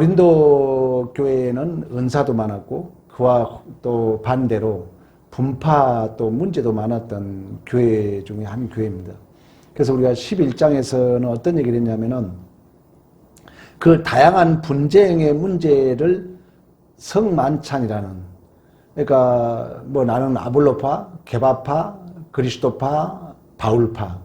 고린도 교회에는 은사도 많았고 그와 또 반대로 분파 또 문제도 많았던 교회 중에 한 교회입니다. 그래서 우리가 11장에서는 어떤 얘기를 했냐면은 그 다양한 분쟁의 문제를 성만찬이라는, 그러니까 뭐 나는 아볼로파, 게바파, 그리스도파, 바울파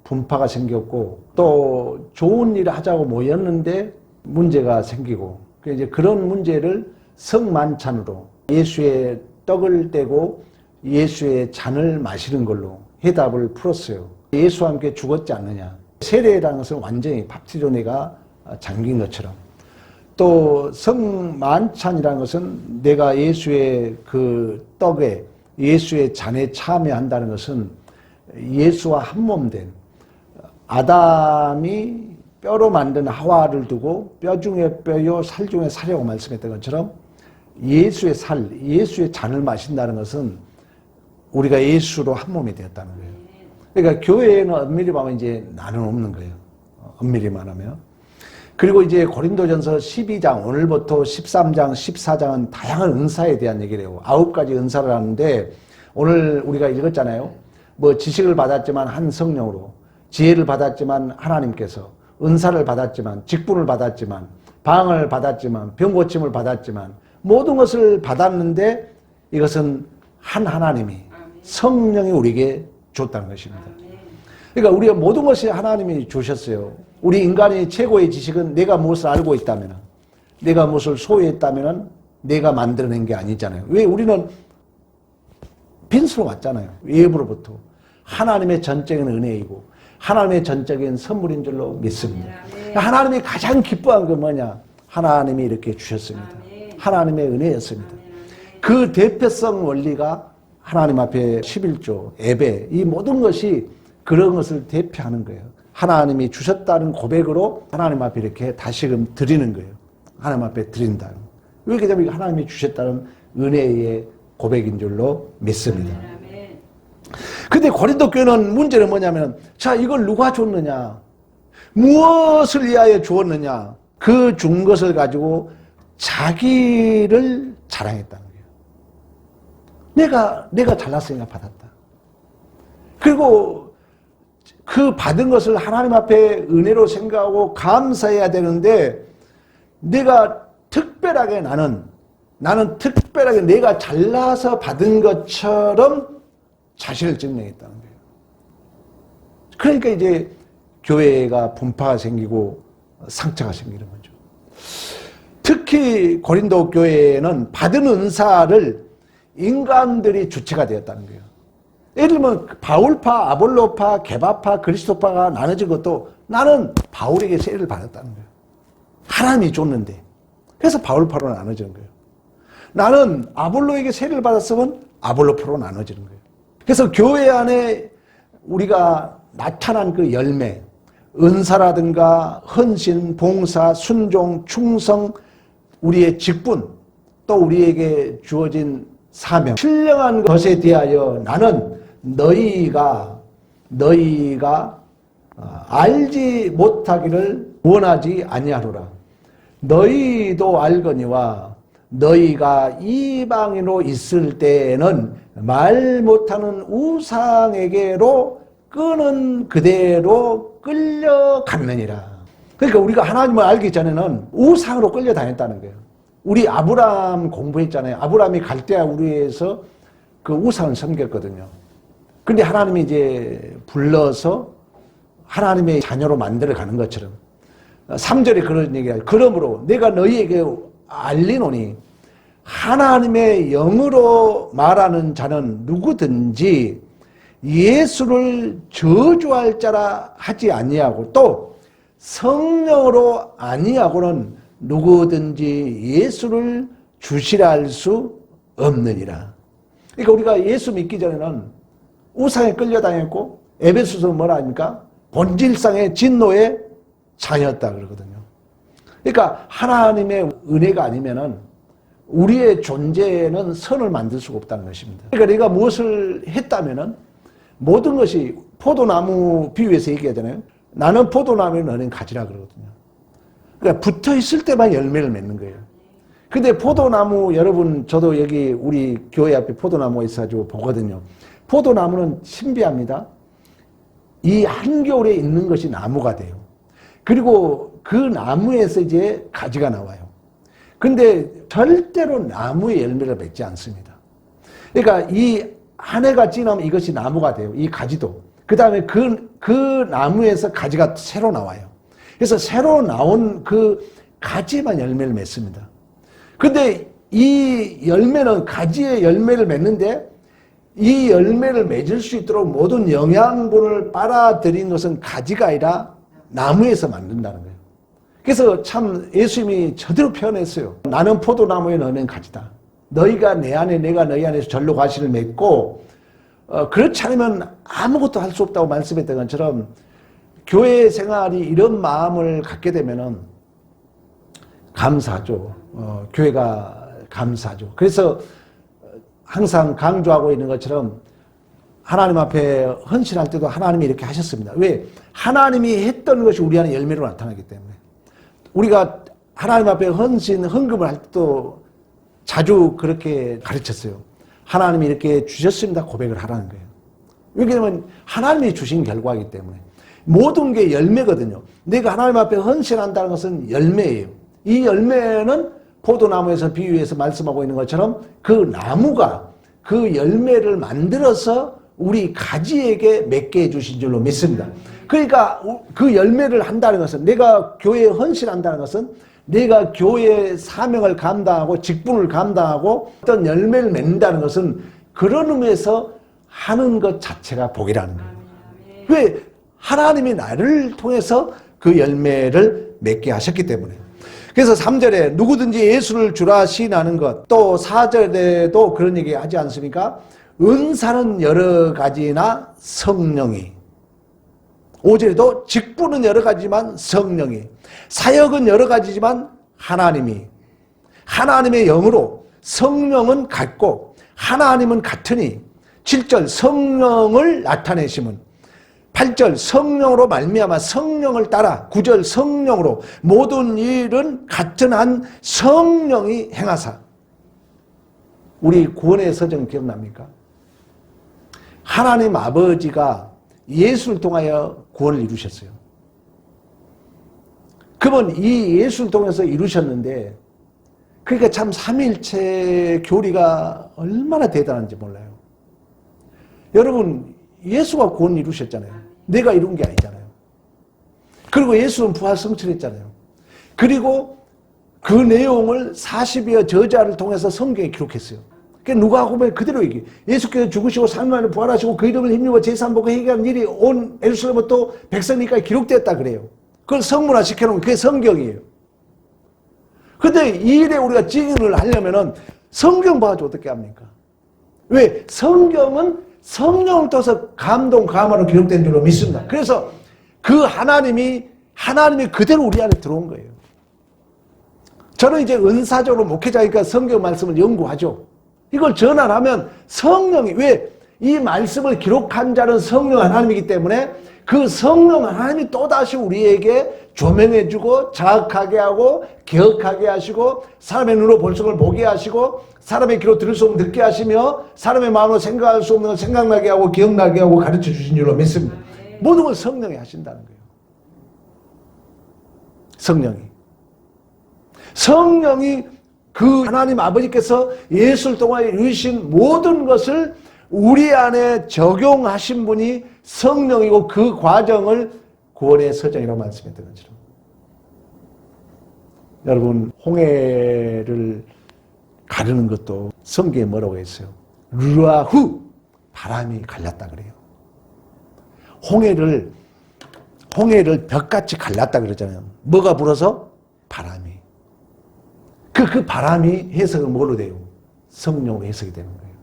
분파가 생겼고 또 좋은 일을 하자고 모였는데 문제가 생기고 이제 그런 문제를 성만찬으로 예수의 떡을 떼고 예수의 잔을 마시는 걸로 해답을 풀었어요. 예수와 함께 죽었지 않느냐. 세례라는 것은 완전히 밥티존에가 잠긴 것처럼, 또 성만찬이라는 것은 내가 예수의 그 떡에 예수의 잔에 참여한다는 것은 예수와 한 몸 된 아담이 뼈로 만든 하와를 두고 뼈 중에 뼈요 살 중에 살이라고 말씀했던 것처럼 예수의 살, 예수의 잔을 마신다는 것은 우리가 예수로 한 몸이 되었다는 거예요. 그러니까 교회에는 엄밀히 말하면 이제 나는 없는 거예요. 엄밀히 말하면. 그리고 이제 고린도전서 12장, 오늘부터 13장, 14장은 다양한 은사에 대한 얘기를 해요. 9가지 은사를 하는데 오늘 우리가 읽었잖아요. 뭐 지식을 받았지만 한 성령으로, 지혜를 받았지만 하나님께서, 은사를 받았지만, 직분을 받았지만, 방을 받았지만, 병 고침을 받았지만, 모든 것을 받았는데 이것은 한 하나님이, 성령이 우리에게 줬다는 것입니다. 그러니까 우리가 모든 것이 하나님이 주셨어요. 우리 인간의 최고의 지식은 내가 무엇을 알고 있다면, 내가 무엇을 소유했다면 내가 만들어낸 게 아니잖아요. 왜? 우리는 빈수로 왔잖아요. 외부로부터. 하나님의 전적인 은혜이고 하나님의 전적인 선물인 줄로 믿습니다. 하나님이 가장 기뻐한 건 뭐냐? 하나님이 이렇게 주셨습니다. 하나님의 은혜였습니다. 그 대표성 원리가 하나님 앞에 11조, 예배, 이 모든 것이 그런 것을 대표하는 거예요. 하나님이 주셨다는 고백으로 하나님 앞에 이렇게 다시금 드리는 거예요. 하나님 앞에 드린다. 왜 그러냐면 하나님이 주셨다는 은혜의 고백인 줄로 믿습니다. 근데 고린도 교회는 문제는 뭐냐면, 자, 이걸 누가 줬느냐? 무엇을 위하여 주었느냐? 그 준 것을 가지고 자기를 자랑했다는 거예요. 내가 잘났으니까 받았다. 그리고 그 받은 것을 하나님 앞에 은혜로 생각하고 감사해야 되는데, 내가 특별하게 나는 특별하게 내가 잘나서 받은 것처럼 자신을 증명했다는 거예요. 그러니까 이제 교회가 분파가 생기고 상처가 생기는 거죠. 특히 고린도 교회에는 받은 은사를 인간들이 주체가 되었다는 거예요. 예를 들면 바울파, 아볼로파, 게바파, 그리스도파가 나눠진 것도 나는 바울에게 세례를 받았다는 거예요. 하나님이 줬는데. 그래서 바울파로 나눠지는 거예요. 나는 아볼로에게 세례를 받았으면 아볼로파로 나눠지는 거예요. 그래서 교회 안에 우리가 나타난 그 열매, 은사라든가 헌신, 봉사, 순종, 충성, 우리의 직분, 또 우리에게 주어진 사명, 신령한 것에 대하여 나는 너희가 알지 못하기를 원하지 아니하노라. 너희도 알거니와 너희가 이방인으로 있을 때에는 말 못하는 우상에게로 끄는 그대로 끌려갔느니라. 그러니까 우리가 하나님을 알기 전에는 우상으로 끌려다녔다는 거예요. 우리 아브라함 공부했잖아요. 아브라함이 갈대아 우리에서 그 우상을 섬겼거든요. 근데 하나님이 이제 불러서 하나님의 자녀로 만들어가는 것처럼 3절에 그런 얘기가, 그러므로 내가 너희에게 알리노니 하나님의 영으로 말하는 자는 누구든지 예수를 저주할 자라 하지 아니하고 또 성령으로 아니하고는 누구든지 예수를 주시라 할 수 없느니라. 그러니까 우리가 예수 믿기 전에는 우상에 끌려다녔고 에베소서는 뭐라 합니까? 본질상의 진노의 자였다 그러거든요. 그러니까 하나님의 은혜가 아니면은 우리의 존재는 선을 만들 수가 없다는 것입니다. 그러니까 내가 무엇을 했다면은 모든 것이 포도나무 비유해서 얘기하잖아요. 나는 포도나무에 너는 가지라 그러거든요. 그러니까 붙어 있을 때만 열매를 맺는 거예요. 근데 포도나무, 여러분, 저도 여기 우리 교회 앞에 포도나무가 있어가지고 보거든요. 포도나무는 신비합니다. 이 한겨울에 있는 것이 나무가 돼요. 그리고 그 나무에서 이제 가지가 나와요. 근데 절대로 나무의 열매를 맺지 않습니다. 그러니까 이 한 해가 지나면 이것이 나무가 돼요. 이 가지도. 그 다음에 그 나무에서 가지가 새로 나와요. 그래서 새로 나온 그 가지만 열매를 맺습니다. 근데 이 열매는 가지의 열매를 맺는데 이 열매를 맺을 수 있도록 모든 영양분을 빨아들인 것은 가지가 아니라 나무에서 만든다는 거예요. 그래서 참 예수님이 저대로 표현했어요. 나는 포도나무에 너는 가지다. 너희가 내 안에 내가 너희 안에서 절로 과실을 맺고 그렇지 않으면 아무것도 할 수 없다고 말씀했던 것처럼 교회 생활이 이런 마음을 갖게 되면은 감사하죠. 교회가 감사하죠. 그래서 항상 강조하고 있는 것처럼 하나님 앞에 헌신할 때도 하나님이 이렇게 하셨습니다. 왜? 하나님이 했던 것이 우리 안에 열매로 나타나기 때문에. 우리가 하나님 앞에 헌금을 할 때도 자주 그렇게 가르쳤어요. 하나님이 이렇게 주셨습니다. 고백을 하라는 거예요. 왜냐하면 하나님이 주신 결과이기 때문에. 모든 게 열매거든요. 내가 하나님 앞에 헌신한다는 것은 열매예요. 이 열매는 포도나무에서 비유해서 말씀하고 있는 것처럼 그 나무가 그 열매를 만들어서 우리 가지에게 맺게 해주신 줄로 믿습니다. 그러니까 그 열매를 한다는 것은, 내가 교회에 헌신한다는 것은 내가 교회의 사명을 감당하고 직분을 감당하고 어떤 열매를 맺는다는 것은 그런 의미에서 하는 것 자체가 복이라는 거예요. 왜? 하나님이 나를 통해서 그 열매를 맺게 하셨기 때문에. 그래서 3절에 누구든지 예수를 주라 시인하는 것, 또 4절에도 그런 얘기 하지 않습니까? 은사는 여러 가지나 성령이, 5절에도 직분은 여러 가지지만 성령이, 사역은 여러 가지지만 하나님이, 하나님의 영으로 성령은 같고 하나님은 같으니, 7절 성령을 나타내심은, 8절 성령으로 말미암아 성령을 따라, 9절 성령으로 모든 일은 같은 한 성령이 행하사. 우리 구원의 서정 기억납니까? 하나님 아버지가 예수를 통하여 구원을 이루셨어요. 그러면 이 예수를 통해서 이루셨는데, 그러니까 참 삼위일체 교리가 얼마나 대단한지 몰라요. 여러분, 예수가 구원을 이루셨잖아요. 내가 이룬 게 아니잖아요. 그리고 예수는 부활 성취했잖아요. 그리고 그 내용을 40여 저자를 통해서 성경에 기록했어요. 그러니까 누가복음에 그대로 얘기해요. 예수께서 죽으시고 3일 만에 부활하시고 그 이름을 힘입어 제3복을 회개하는 일이 온 예루살렘부터 백성이니까 기록되었다 그래요. 그걸 성문화 시켜놓은 그게 성경이에요. 근데 이 일에 우리가 증인을 하려면은 성경 봐가지고 어떻게 합니까? 왜? 성경은 성령을 통해서 감동, 감화로 기록된 줄로 믿습니다. 그래서 그 하나님이 그대로 우리 안에 들어온 거예요. 저는 이제 은사적으로 목회자니까 성경 말씀을 연구하죠. 이걸 전환하면 성령이, 왜? 이 말씀을 기록한 자는 성령 하나님이기 때문에 그 성령 하나님이 또다시 우리에게 조명해주고 자각하게 하고 기억하게 하시고 사람의 눈으로 볼 수 없는 걸 보게 하시고 사람의 귀로 들을 수 없는 듣게 하시며 사람의 마음으로 생각할 수 없는 걸 생각나게 하고 기억나게 하고 가르쳐 주신 줄로 믿습니다. 모든 걸 성령이 하신다는 거예요. 성령이 그 하나님 아버지께서 예수를 통하여 이루신 모든 것을 우리 안에 적용하신 분이 성령이고 그 과정을 구원의 서정이라고 말씀했던 것처럼. 여러분, 홍해를 가르는 것도 성경에 뭐라고 했어요? 루아후, 바람이 갈랐다 그래요. 홍해를 벽같이 갈랐다 그러잖아요. 뭐가 불어서? 바람이. 그 바람이 해석은 뭐로 돼요? 성령으로 해석이 되는 거예요.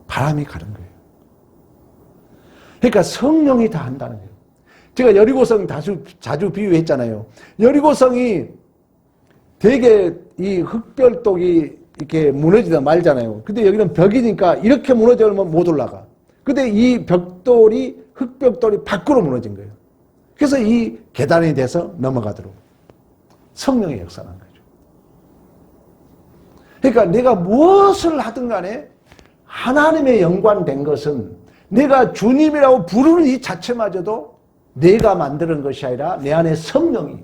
바람이 가는 거예요. 그러니까 성령이 다 한다는 거예요. 제가 여리고성 자주 비유했잖아요. 여리고성이 되게 이 흙별독이 이렇게 무너지다 말잖아요. 근데 여기는 벽이니까 이렇게 무너지면 못 올라가. 근데 이 벽돌이, 흙벽돌이 밖으로 무너진 거예요. 그래서 이 계단이 돼서 넘어가도록. 성령의 역사라는 거죠. 그러니까 내가 무엇을 하든 간에 하나님의 영광된 것은 내가 주님이라고 부르는 이 자체마저도 내가 만드는 것이 아니라 내 안에 성령이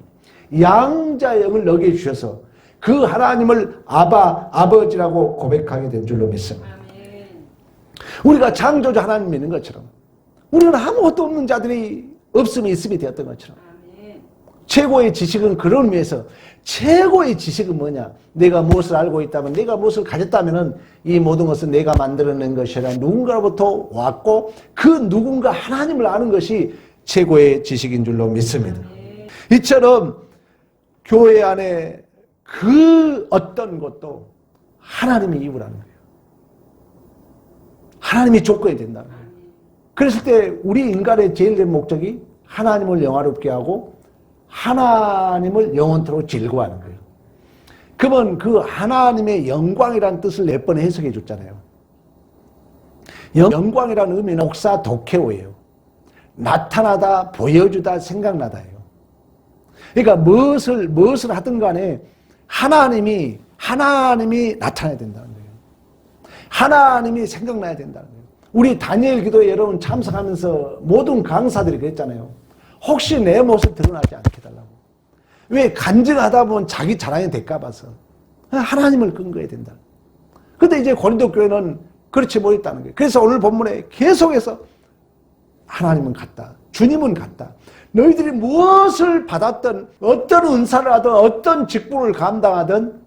양자의 영을 너게 주셔서 그 하나님을 아버지라고 고백하게 된 줄로 믿습니다. 우리가 창조주 하나님 믿는 것처럼 우리는 아무것도 없는 자들이 없음이 있음이 되었던 것처럼 최고의 지식은 그런 의미에서 최고의 지식은 뭐냐? 내가 무엇을 알고 있다면, 내가 무엇을 가졌다면 이 모든 것은 내가 만들어낸 것이라 누군가로부터 왔고 그 누군가 하나님을 아는 것이 최고의 지식인 줄로 믿습니다. 이처럼 교회 안에 그 어떤 것도 하나님이 이유라는 거예요. 하나님이 조건이 된다는 거예요. 그랬을 때 우리 인간의 제일 된 목적이 하나님을 영화롭게 하고 하나님을 영원토록 즐거워하는 거예요. 그러면 그 하나님의 영광이라는 뜻을 몇 번 해석해 줬잖아요. 영광이라는 의미는 혹사 도케오예요. 나타나다, 보여주다, 생각나다예요. 그러니까 무엇을 하든 간에 하나님이 나타나야 된다는 거예요. 하나님이 생각나야 된다는 거예요. 우리 다니엘 기도에 여러분 참석하면서 모든 강사들이 그랬잖아요. 혹시 내 모습 드러나지 않게 해달라고. 왜? 간증하다 보면 자기 자랑이 될까 봐서. 하나님을 근거해야 된다. 근데 이제 고린도 교회는 그렇지 못했다는 거예요. 그래서 오늘 본문에 계속해서 하나님은 같다. 주님은 같다. 너희들이 무엇을 받았든 어떤 은사를 하든 어떤 직분을 감당하든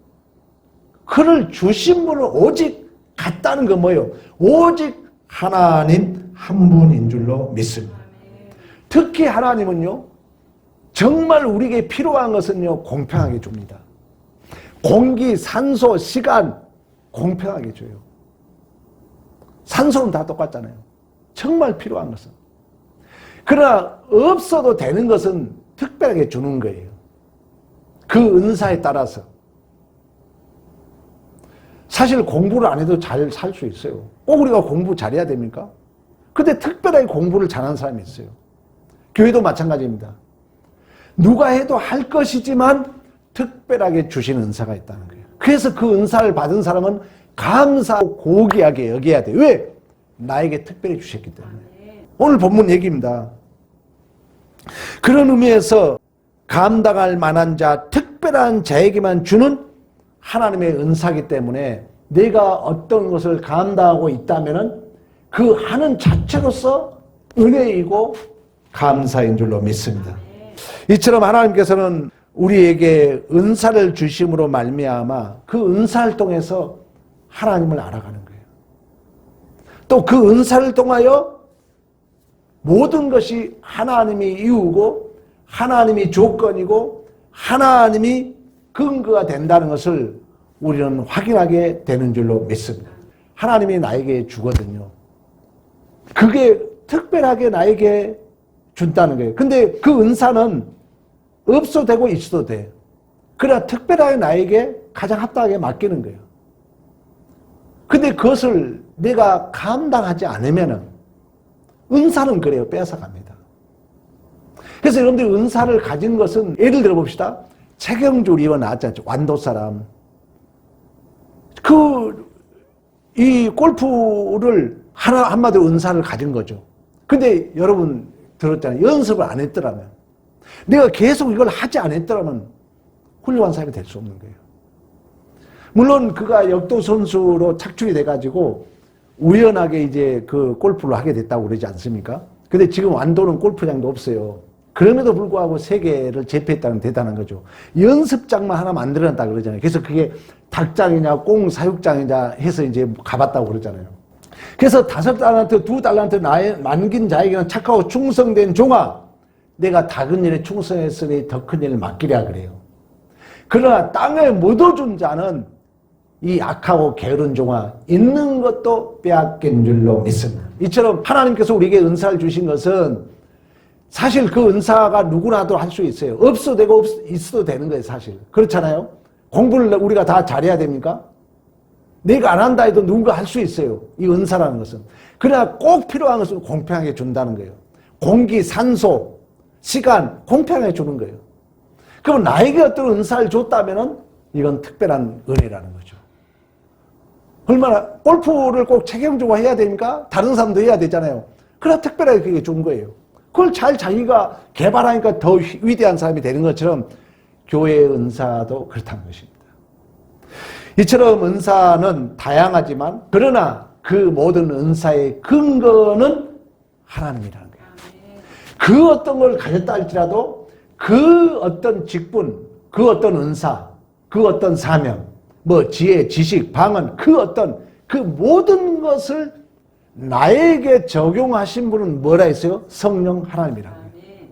그를 주신 분은 오직 같다는 건 뭐예요? 오직 하나님 한 분인 줄로 믿습니다. 특히 하나님은요, 정말 우리에게 필요한 것은요, 공평하게 줍니다. 공기, 산소, 시간 공평하게 줘요. 산소는 다 똑같잖아요. 정말 필요한 것은. 그러나 없어도 되는 것은 특별하게 주는 거예요. 그 은사에 따라서. 사실 공부를 안 해도 잘 살 수 있어요. 꼭 우리가 공부 잘해야 됩니까? 근데 특별하게 공부를 잘하는 사람이 있어요. 교회도 마찬가지입니다. 누가 해도 할 것이지만 특별하게 주신 은사가 있다는 거예요. 그래서 그 은사를 받은 사람은 감사하고 고귀하게 여겨야 돼요. 왜? 나에게 특별히 주셨기 때문에. 오늘 본문 얘기입니다. 그런 의미에서 감당할 만한 자, 특별한 자에게만 주는 하나님의 은사이기 때문에 내가 어떤 것을 감당하고 있다면 그 하는 자체로서 은혜이고 감사인 줄로 믿습니다. 이처럼 하나님께서는 우리에게 은사를 주심으로 말미암아 그 은사를 통해서 하나님을 알아가는 거예요. 또 그 은사를 통하여 모든 것이 하나님이 이유고 하나님이 조건이고 하나님이 근거가 된다는 것을 우리는 확인하게 되는 줄로 믿습니다. 하나님이 나에게 주거든요. 그게 특별하게 나에게 준다는 거예요. 근데 그 은사는 없어도 되고 있어도 돼. 그러나 특별하게 나에게 가장 합당하게 맡기는 거예요. 근데 그것을 내가 감당하지 않으면은 은사는 그래요. 뺏어갑니다. 그래서 여러분들이 은사를 가진 것은 예를 들어 봅시다. 최경주 의원 나왔잖아요. 완도 사람. 이 골프를 한마디로 은사를 가진 거죠. 근데 여러분 들었잖아요. 연습을 안 했더라면, 내가 계속 이걸 하지 않았더라면 훌륭한 사람이 될 수 없는 거예요. 물론 그가 역도 선수로 착출이 돼가지고 우연하게 이제 그 골프를 하게 됐다고 그러지 않습니까? 근데 지금 완도는 골프장도 없어요. 그럼에도 불구하고 세계를 제패했다는 대단한 거죠. 연습장만 하나 만들어놨다 그러잖아요. 그래서 그게 닭장이냐 꽁사육장이냐 해서 이제 가봤다고 그러잖아요. 그래서 5달란트, 2달란트 남긴 자에게는 착하고 충성된 종아, 내가 작은 일에 충성했으니 더 큰 일을 맡기랴 그래요. 그러나 땅을 못 얻은 자는 이 악하고 게으른 종아, 있는 것도 빼앗긴 줄로 믿습니다. 이처럼 하나님께서 우리에게 은사를 주신 것은 사실 그 은사가 누구나도 할 수 있어요. 없어도 되고 있어도 되는 거예요, 사실. 그렇잖아요? 공부를 우리가 다 잘해야 됩니까? 내가 안 한다 해도 누군가 할 수 있어요. 이 은사라는 것은. 그러나 꼭 필요한 것은 공평하게 준다는 거예요. 공기, 산소, 시간 공평하게 주는 거예요. 그럼 나에게 어떤 은사를 줬다면은 이건 특별한 은혜라는 거죠. 얼마나 골프를 꼭 책임지고 해야 됩니까? 다른 사람도 해야 되잖아요. 그러나 특별하게 그게 준 거예요. 그걸 잘 자기가 개발하니까 더 위대한 사람이 되는 것처럼 교회의 은사도 그렇다는 것입니다. 이처럼 은사는 다양하지만 그러나 그 모든 은사의 근거는 하나님이라는 거예요. 그 어떤 걸 가졌다 할지라도 그 어떤 직분, 그 어떤 은사, 그 어떤 사명, 뭐 지혜, 지식, 방언, 그 모든 것을 나에게 적용하신 분은 뭐라 했어요? 성령 하나님이라는 거예요.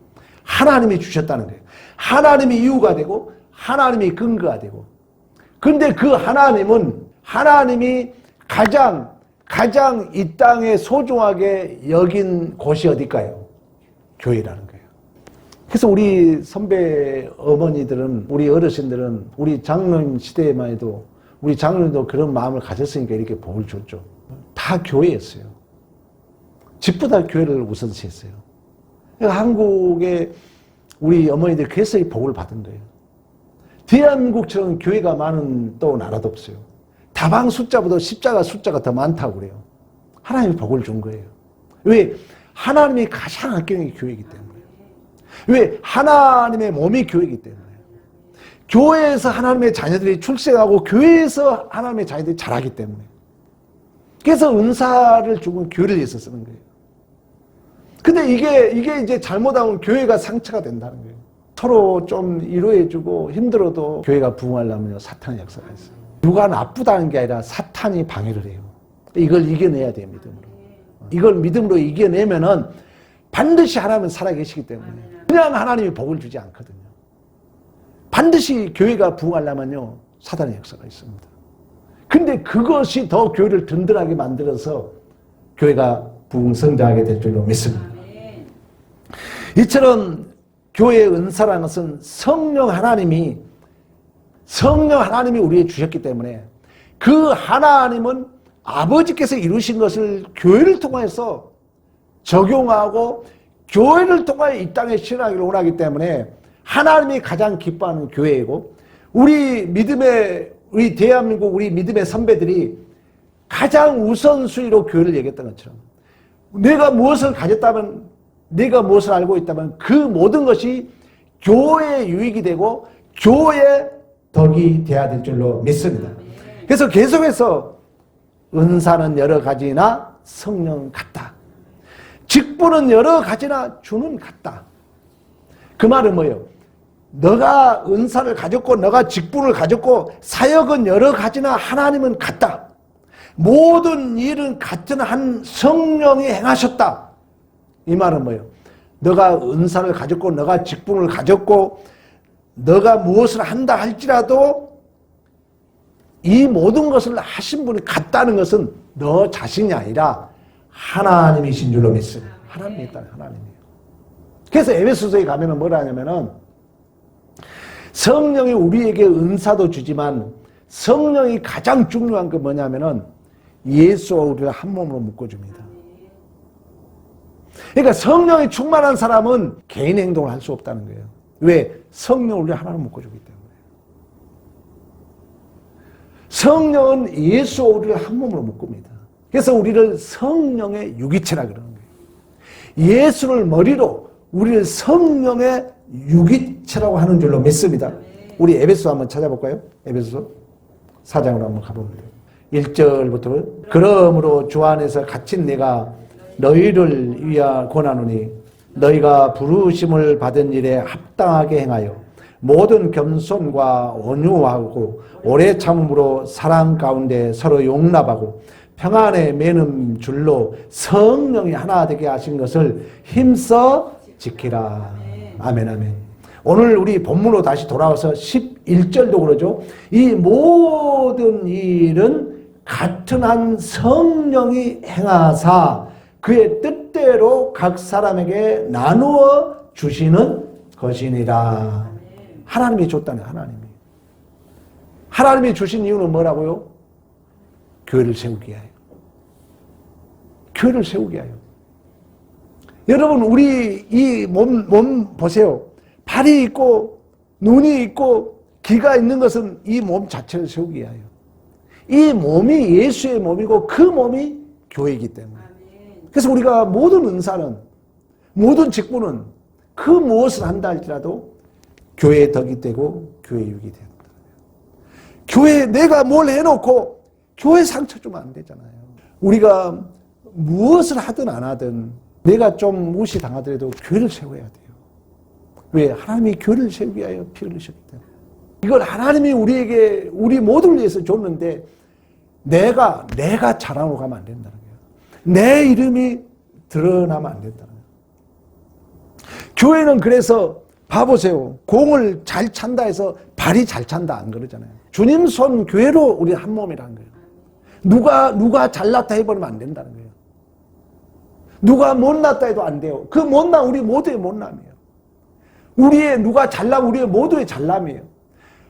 하나님이 주셨다는 거예요. 하나님이 이유가 되고 하나님이 근거가 되고. 근데 그 하나님이 가장 이 땅에 소중하게 여긴 곳이 어딜까요? 교회라는 거예요. 그래서 우리 선배 어머니들은, 우리 어르신들은, 우리 장로님 시대에만 해도 우리 장로님도 그런 마음을 가졌으니까 이렇게 복을 줬죠. 다 교회였어요. 집보다 교회를 우선시했어요. 그러니까 한국의 우리 어머니들 그래서 이 복을 받은 거예요. 대한민국처럼 교회가 많은 또 나라도 없어요. 다방 숫자보다 십자가 숫자가 더 많다고 그래요. 하나님이 복을 준 거예요. 왜? 하나님이 가장 아끼는 게 교회이기 때문에. 왜? 하나님의 몸이 교회이기 때문에. 교회에서 하나님의 자녀들이 출생하고 교회에서 하나님의 자녀들이 자라기 때문에. 그래서 은사를 주고 교회를 위해서 쓰는 거예요. 근데 이게 이제 잘못하면 교회가 상처가 된다는 거예요. 서로 좀 위로해주고 힘들어도 교회가 부흥하려면 사탄의 역사가 있어요. 누가 나쁘다는 게 아니라 사탄이 방해를 해요. 이걸 이겨내야 돼요, 믿음으로. 이걸 믿음으로 이겨내면은 반드시 하나님은 살아계시기 때문에 그냥 하나님이 복을 주지 않거든요. 반드시 교회가 부흥하려면요, 사탄의 역사가 있습니다. 근데 그것이 더 교회를 든든하게 만들어서 교회가 부흥성장하게 될 줄로 믿습니다. 이처럼 교회의 은사라는 것은 성령 하나님이 우리에게 주셨기 때문에 그 하나님은 아버지께서 이루신 것을 교회를 통해서 적용하고 교회를 통해 이 땅에 실현하기를 원하기 때문에 하나님이 가장 기뻐하는 교회이고 우리 대한민국 우리 믿음의 선배들이 가장 우선순위로 교회를 얘기했던 것처럼 내가 무엇을 가졌다면 내가 무엇을 알고 있다면 그 모든 것이 교회의 유익이 되고 교회의 덕이 되어야 될 줄로 믿습니다. 그래서 계속해서 은사는 여러 가지나 성령 같다. 직분은 여러 가지나 주는 같다. 그 말은 뭐예요? 너가 은사를 가졌고 너가 직분을 가졌고 사역은 여러 가지나 하나님은 같다. 모든 일은 같은 한 성령이 행하셨다. 이 말은 뭐예요? 너가 은사를 가졌고 너가 직분을 가졌고 너가 무엇을 한다 할지라도 이 모든 것을 하신 분이 같다는 것은 너 자신이 아니라 하나님이신 줄로 믿습니다. 하나님이 있다는 하나님이에요. 그래서 에베소서에 가면은 뭐라 하냐면은 성령이 우리에게 은사도 주지만 성령이 가장 중요한 게 뭐냐면은 예수와 우리를 한 몸으로 묶어줍니다. 그러니까 성령이 충만한 사람은 개인 행동을 할 수 없다는 거예요. 왜? 성령을 우리 하나로 묶어주기 때문에. 성령은 예수와 우리를 한 몸으로 묶습니다. 그래서 우리를 성령의 유기체라 그러는 거예요. 예수를 머리로 우리를 성령의 유기체라고 하는 줄로 믿습니다. 우리 에베소 한번 찾아볼까요? 에베소 4장으로 한번 가봅니다. 1절부터 그러므로 주 안에서 갇힌 내가 너희를 위하여 권하노니 너희가 부르심을 받은 일에 합당하게 행하여 모든 겸손과 온유하고 오래 참음으로 사랑 가운데 서로 용납하고 평안에 매는 줄로 성령이 하나 되게 하신 것을 힘써 지키라. 아멘 아멘. 오늘 우리 본문으로 다시 돌아와서 11절도 그러죠. 이 모든 일은 같은 한 성령이 행하사 그의 뜻대로 각 사람에게 나누어 주시는 것이니라. 하나님이 줬다네. 하나님이 주신 이유는 뭐라고요? 교회를 세우기 위하여. 교회를 세우기 위하여. 여러분 우리 이 몸 보세요. 발이 있고 눈이 있고 귀가 있는 것은 이 몸 자체를 세우기 위하여. 이 몸이 예수의 몸이고 그 몸이 교회이기 때문에. 그래서 우리가 모든 은사는, 모든 직분은 그 무엇을 한다 할지라도 교회의 덕이 되고 교회의 육이 된다. 교회에 내가 뭘 해놓고 교회 상처 주면 안 되잖아요. 우리가 무엇을 하든 안 하든 내가 좀 무시당하더라도 교회를 세워야 돼요. 왜? 하나님이 교회를 세우기 위하여 피 흘리셨기 때문에. 이걸 하나님이 우리에게, 우리 모두를 위해서 줬는데 내가 자랑으로 가면 안 된다는 거예요. 내 이름이 드러나면 안 된다는 거예요. 교회는 그래서 봐보세요. 공을 잘 찬다 해서 발이 잘 찬다 안 그러잖아요. 주님 손 교회로 우리 한 몸이라는 거예요. 누가 잘났다 해버리면 안 된다는 거예요. 누가 못났다 해도 안 돼요. 그 못남 우리 모두의 못남이에요. 우리의 누가 잘나면 우리의 모두의 잘남이에요.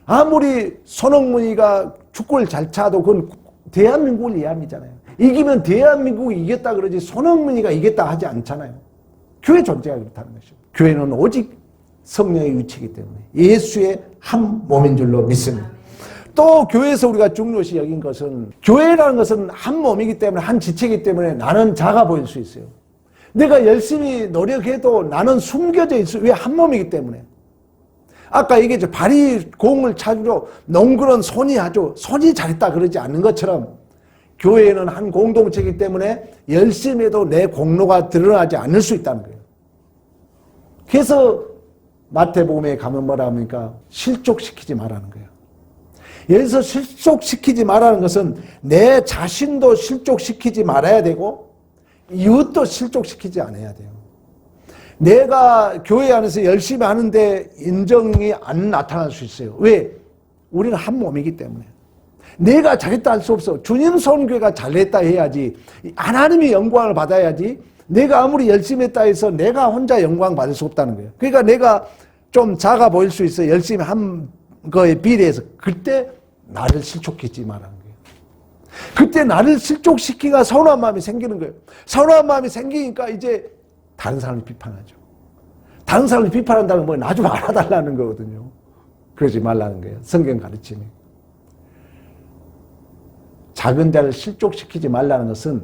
아무리 손흥민이가 축구를 잘 차도 그건 대한민국을 위함이잖아요. 이기면 대한민국이 이겼다 그러지 손흥민이가 이겼다 하지 않잖아요. 교회 존재가 그렇다는 것이죠. 교회는 오직 성령의 위치이기 때문에 예수의 한 몸인 줄로 믿습니다. 또 교회에서 우리가 중요시 여긴 것은 교회라는 것은 한 몸이기 때문에 한 지체이기 때문에 나는 작아 보일 수 있어요. 내가 열심히 노력해도 나는 숨겨져 있어요. 왜? 한 몸이기 때문에. 아까 얘기했죠. 발이 공을 차주로 농구는 손이 하죠. 손이 잘했다 그러지 않는 것처럼 교회는 한 공동체이기 때문에 열심히 해도 내 공로가 드러나지 않을 수 있다는 거예요. 그래서 마태복음에 가면 뭐라 합니까? 실족시키지 말라는 거예요. 여기서 실족시키지 말라는 것은 내 자신도 실족시키지 말아야 되고 이웃도 실족시키지 않아야 돼요. 내가 교회 안에서 열심히 하는데 인정이 안 나타날 수 있어요. 왜? 우리는 한 몸이기 때문에. 내가 잘했다 할 수 없어. 주님 선교회가 잘했다 해야지. 하나님이 영광을 받아야지. 내가 아무리 열심히 했다 해서 내가 혼자 영광 받을 수 없다는 거예요. 그러니까 내가 좀 작아 보일 수 있어. 열심히 한 거에 비례해서. 그때 나를 실족시키지 말라는 거예요. 그때 나를 실족시키가 서운한 마음이 생기는 거예요. 서운한 마음이 생기니까 이제 다른 사람을 비판하죠. 다른 사람을 비판한다는 건 나 좀 알아달라는 거거든요. 그러지 말라는 거예요. 성경 가르침이. 작은 자를 실족시키지 말라는 것은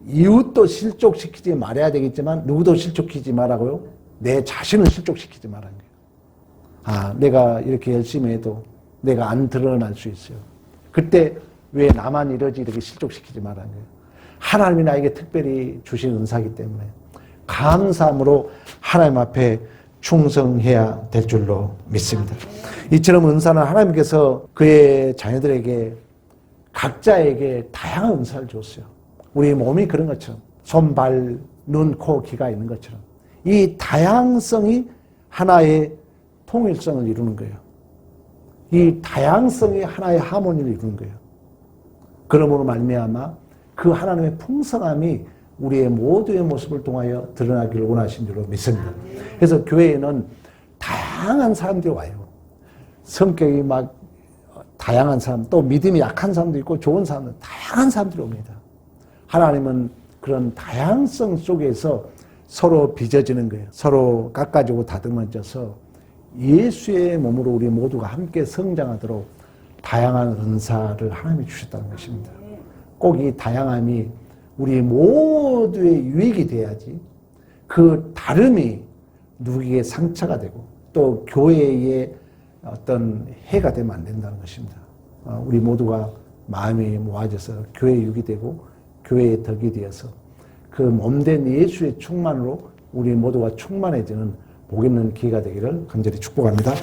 이웃도 실족시키지 말아야 되겠지만 누구도 실족시키지 말라고요? 내 자신을 실족시키지 말라는 거예요. 아, 내가 이렇게 열심히 해도 내가 안 드러날 수 있어요. 그때 왜 나만 이러지 이렇게 실족시키지 말라는 거예요. 하나님이 나에게 특별히 주신 은사이기 때문에 감사함으로 하나님 앞에 충성해야 될 줄로 믿습니다. 이처럼 은사는 하나님께서 그의 자녀들에게 각자에게 다양한 은사를 줬어요. 우리 몸이 그런 것처럼 손, 발, 눈, 코, 귀가 있는 것처럼 이 다양성이 하나의 통일성을 이루는 거예요. 이 다양성이 하나의 하모니를 이루는 거예요. 그러므로 말미암아 그 하나님의 풍성함이 우리의 모두의 모습을 통하여 드러나기를 원하신 줄로 믿습니다. 그래서 교회에는 다양한 사람들이 와요. 성격이 막 다양한 사람, 또 믿음이 약한 사람도 있고 좋은 사람들, 다양한 사람들이 옵니다. 하나님은 그런 다양성 속에서 서로 빚어지는 거예요. 서로 깎아주고 다듬어져서 예수의 몸으로 우리 모두가 함께 성장하도록 다양한 은사를 하나님이 주셨다는 것입니다. 꼭 이 다양함이 우리 모두의 유익이 돼야지 그 다름이 누구에게 상처가 되고 또 교회의 어떤 해가 되면 안 된다는 것입니다. 우리 모두가 마음이 모아져서 교회의 육이 되고 교회의 덕이 되어서 그 몸된 예수의 충만으로 우리 모두가 충만해지는 복 있는 기회가 되기를 간절히 축복합니다.